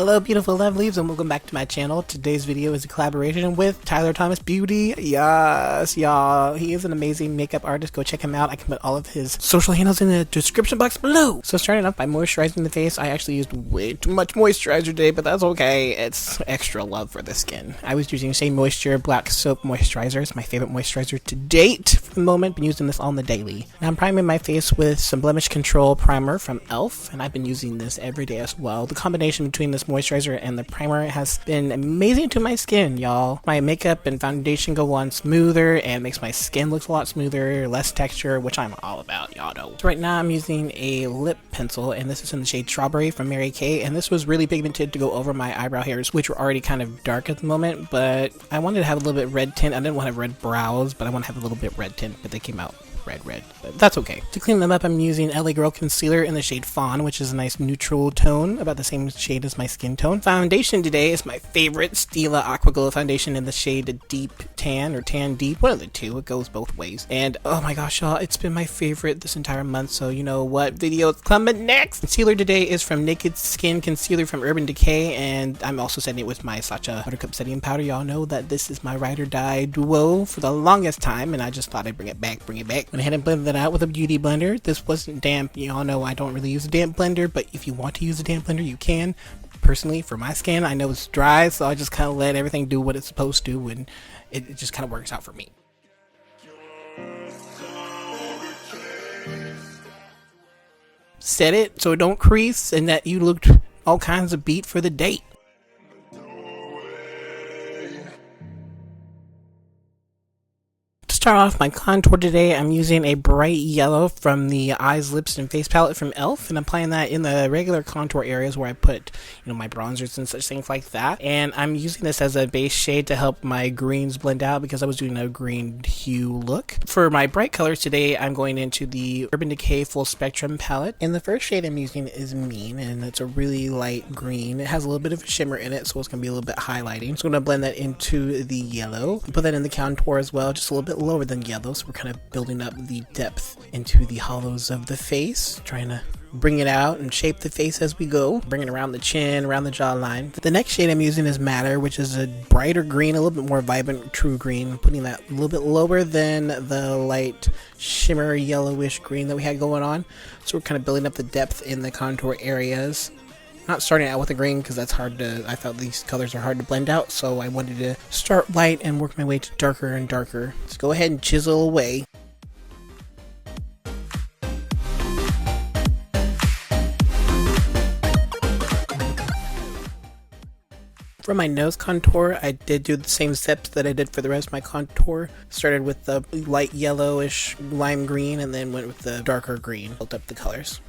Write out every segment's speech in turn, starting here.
Hello beautiful lovelies and welcome back to my channel. Today's video is a collaboration with Tyler Thomas Beauty. Yes, y'all. He is an amazing makeup artist. Go check him out. I can put all of his social handles in the description box below. So starting off by moisturizing the face, I actually used way too much moisturizer today, but that's okay. It's extra love for the skin. I was using Shea Moisture Black Soap Moisturizer. It's my favorite moisturizer to date for the moment. Been using this on the daily. Now I'm priming my face with some Blemish Control Primer from E.l.f. and I've been using this every day as well. The combination between this moisturizer and the primer has been amazing to my skin, y'all. My makeup and foundation go on smoother and makes my skin look a lot smoother, less texture, which I'm all about, y'all know. So right now I'm using a lip pencil, and this is in the shade Strawberry from Mary Kay, and this was really pigmented to go over my eyebrow hairs, which were already kind of dark at the moment, but I wanted to have a little bit red tint. I didn't want to have red brows, but I want to have a little bit red tint, but they came out red, but that's okay. To clean them up, I'm using LA Girl Concealer in the shade Fawn, which is a nice neutral tone, about the same shade as my skin tone. Foundation today is my favorite Stila Aqua Glow foundation in the shade Deep Tan, or Tan Deep, one of the two. It goes both ways. And oh my gosh, y'all, it's been my favorite this entire month, so you know what video is coming next. Concealer today is from Naked Skin Concealer from Urban Decay, and I'm also setting it with my Sacha Buttercup setting powder. Y'all know that this is my ride or die duo for the longest time, and I just thought I'd bring it back. Went ahead and blended that out with a beauty blender. This wasn't damp. Y'all know I don't really use a damp blender, but if you want to use a damp blender, you can. Personally, for my skin, I know it's dry, so I just kind of let everything do what it's supposed to, and it just kind of works out for me. Set it so it don't crease and that you looked all kinds of beat for the date. Start off my contour today, I'm using a bright yellow from the Eyes, Lips, and Face palette from E.l.f. and I'm applying that in the regular contour areas where I put, you know, my bronzers and such things like that. And I'm using this as a base shade to help my greens blend out because I was doing a green hue look. For my bright colors today, I'm going into the Urban Decay Full Spectrum palette. And the first shade I'm using is Mean, and it's a really light green. It has a little bit of a shimmer in it, so it's going to be a little bit highlighting. So I'm going to blend that into the yellow. Put that in the contour as well, just a little bit lower than yellow, so we're kind of building up the depth into the hollows of the face, trying to bring it out and shape the face as we go, bring it around the chin, around the jawline. The next shade I'm using is Matter, which is a brighter green, a little bit more vibrant true green, putting that a little bit lower than the light shimmer yellowish green that we had going on. So we're kind of building up the depth in the contour areas. Not starting out with a green because that's hard to, I thought these colors are hard to blend out, so I wanted to start light and work my way to darker and darker. Let's go ahead and chisel away. For my nose contour, I did do the same steps that I did for the rest of my contour. Started with the light yellowish lime green and then went with the darker green. Built up the colors.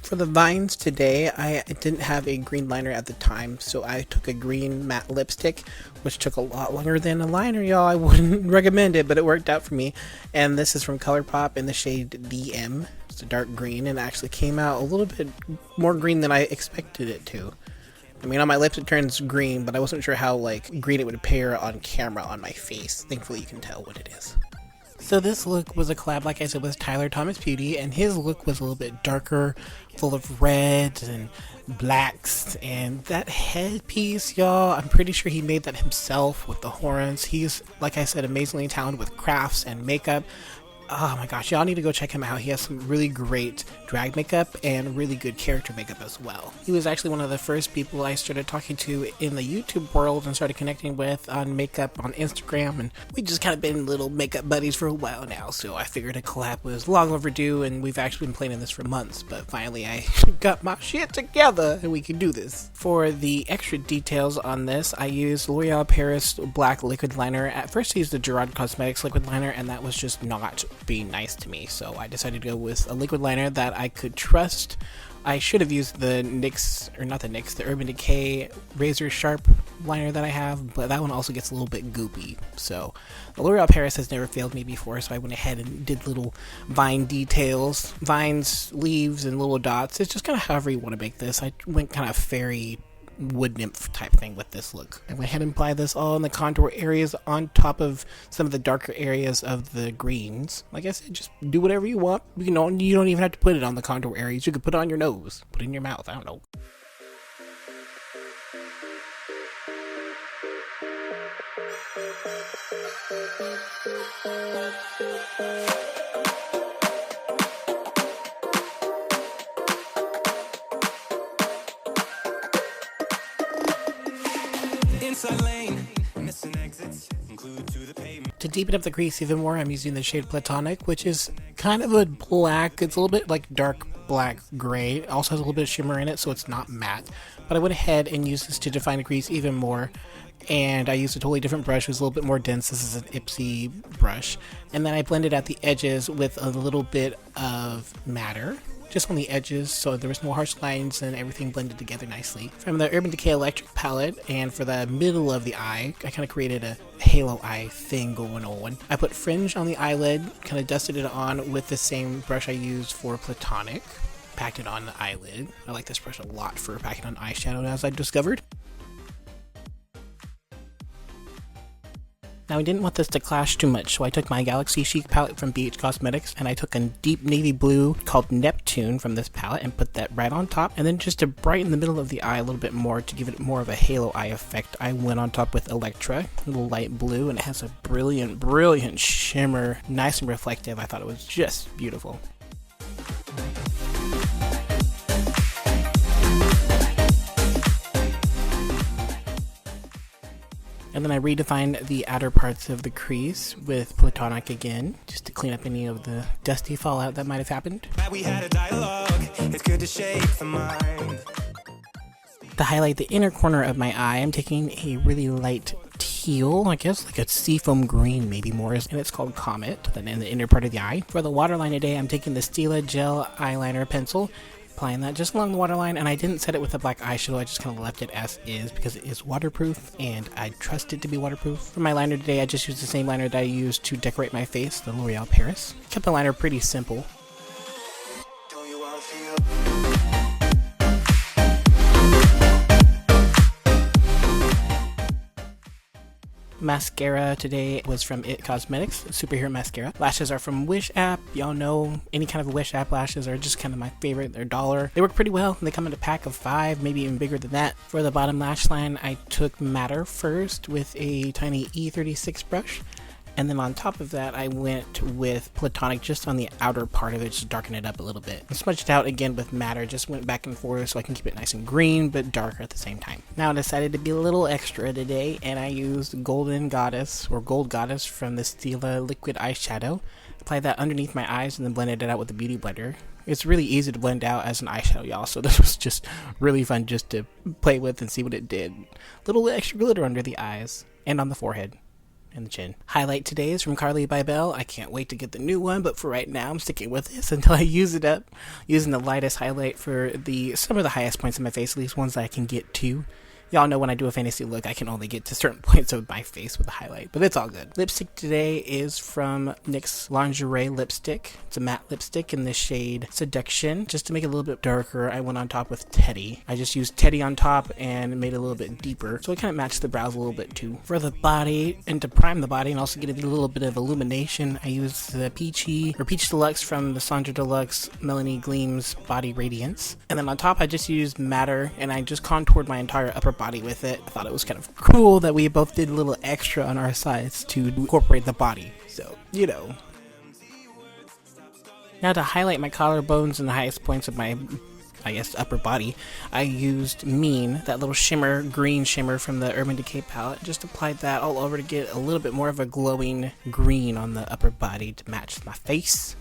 For the vines today, I didn't have a green liner at the time, so I took a green matte lipstick, which took a lot longer than a liner, y'all. I wouldn't recommend it, but it worked out for me. And this is from Colourpop in the shade DM. It's a dark green, and it actually came out a little bit more green than I expected it to. I mean, on my lips it turns green, but I wasn't sure how like green it would appear on camera on my face. Thankfully you can tell what it is. So this look was a collab, like I said, with Tyler Thomas Beauty, and his look was a little bit darker, full of reds and blacks, and that headpiece, y'all, I'm pretty sure he made that himself with the horns. He's, like I said, amazingly talented with crafts and makeup. Oh my gosh, y'all need to go check him out. He has some really great drag makeup and really good character makeup as well. He was actually one of the first people I started talking to in the YouTube world and started connecting with on makeup on Instagram, and we just kind of been little makeup buddies for a while now, so I figured a collab was long overdue, and we've actually been planning this for months, but finally I got my shit together and we can do this. For the extra details on this, I used L'Oreal Paris Black Liquid Liner. At first I used the Sacha Cosmetics Liquid Liner, and that was just not being nice to me, so I decided to go with a liquid liner that I could trust. I should have used the NYX, or not the NYX, the Urban Decay Razor Sharp liner that I have, but that one also gets a little bit goopy. So the L'Oreal Paris has never failed me before, so I went ahead and did little vine details, vines, leaves, and little dots. It's just kind of however you want to make this. I went kind of fairy wood nymph type thing with this look. I went ahead and applied this all in the contour areas on top of some of the darker areas of the greens. Like I said, just do whatever you want. You don't even have to put it on the contour areas. You could put it on your nose, put it in your mouth, I don't know. To deepen up the crease even more, I'm using the shade Platonic, which is kind of a black. It's a little bit like dark black gray. It also has a little bit of shimmer in it, so it's not matte. But I went ahead and used this to define the crease even more. And I used a totally different brush. It was a little bit more dense. This is an Ipsy brush. And then I blended out the edges with a little bit of matter, just on the edges, so there was no harsh lines and everything blended together nicely. From the Urban Decay Electric palette, and for the middle of the eye, I kind of created a halo eye thing going on. I put fringe on the eyelid, kind of dusted it on with the same brush I used for Platonic, packed it on the eyelid. I like this brush a lot for packing on eyeshadow, as I discovered. Now I didn't want this to clash too much, so I took my Galaxy Chic palette from BH Cosmetics, and I took a deep navy blue called Neptune from this palette and put that right on top. And then just to brighten the middle of the eye a little bit more, to give it more of a halo eye effect, I went on top with Electra, a little light blue, and it has a brilliant, brilliant shimmer, nice and reflective. I thought it was just beautiful. And then I redefined the outer parts of the crease with Platonic again, just to clean up any of the dusty fallout that might have happened. We had a dialogue. It's good to shape the mind. To highlight the inner corner of my eye, I'm taking a really light teal, I guess like a seafoam green maybe more, and it's called Comet, then in the inner part of the eye. For the waterline today, I'm taking the Stila Gel Eyeliner Pencil, applying that just along the waterline, and I didn't set it with a black eyeshadow. I just kind of left it as is because it is waterproof and I trust it to be waterproof. For my liner today, I just used the same liner that I used to decorate my face, the L'Oreal Paris. Kept the liner pretty simple. Mascara today was from E.l.f. Cosmetics, Superhero Mascara. Lashes are from Wish app. Y'all know any kind of Wish app lashes are just kind of my favorite. They're $1. They work pretty well. They come in a pack of 5, maybe even bigger than that. For the bottom lash line, I took Matter first with a tiny E36 brush. And then on top of that, I went with Platonic just on the outer part of it, just darken it up a little bit. And smudged it out again with Matter, just went back and forth so I can keep it nice and green, but darker at the same time. Now I decided to be a little extra today, and I used Golden Goddess, or Gold Goddess from the Stila Liquid Eyeshadow. Applied that underneath my eyes and then blended it out with a beauty blender. It's really easy to blend out as an eyeshadow, y'all, so this was just really fun just to play with and see what it did. Little extra glitter under the eyes, and on the forehead. And the chin. Highlight today is from Carly by Belle. I can't wait to get the new one, but for right now I'm sticking with this until I use it up. Using the lightest highlight for some of the highest points of my face, at least ones that I can get to. Y'all know when I do a fantasy look, I can only get to certain points of my face with a highlight, but it's all good. Lipstick today is from NYX Lingerie Lipstick. It's a matte lipstick in the shade Seduction. Just to make it a little bit darker, I went on top with Teddy. I just used Teddy on top and made it a little bit deeper, so it kind of matched the brows a little bit too. For the body, and to prime the body and also get a little bit of illumination, I used the Peach Deluxe from the Sandra Deluxe Melanie Gleams Body Radiance. And then on top, I just used Matter, and I just contoured my entire upper body with it. I thought it was kind of cool that we both did a little extra on our sides to incorporate the body, so you know. Now to highlight my collarbones and the highest points of my, I guess, upper body, I used Mean, that little shimmer, green shimmer from the Urban Decay palette. Just applied that all over to get a little bit more of a glowing green on the upper body to match my face.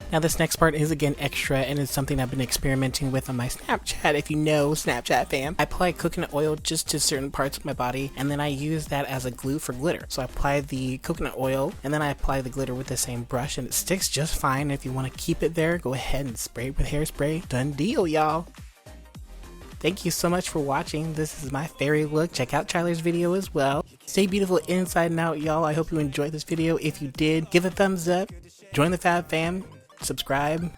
Now this next part is again extra, and it's something I've been experimenting with on my Snapchat, if you know Snapchat fam. I apply coconut oil just to certain parts of my body, and then I use that as a glue for glitter. So I apply the coconut oil, and then I apply the glitter with the same brush, and it sticks just fine. If you want to keep it there, go ahead and spray it with hairspray. Done deal, y'all. Thank you so much for watching. This is my fairy look. Check out Tyler's video as well. Stay beautiful inside and out, y'all. I hope you enjoyed this video. If you did, give a thumbs up. Join the Fab Fam. Subscribe,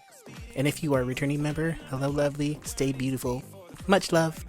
and if you are a returning member, hello lovely, stay beautiful, much love.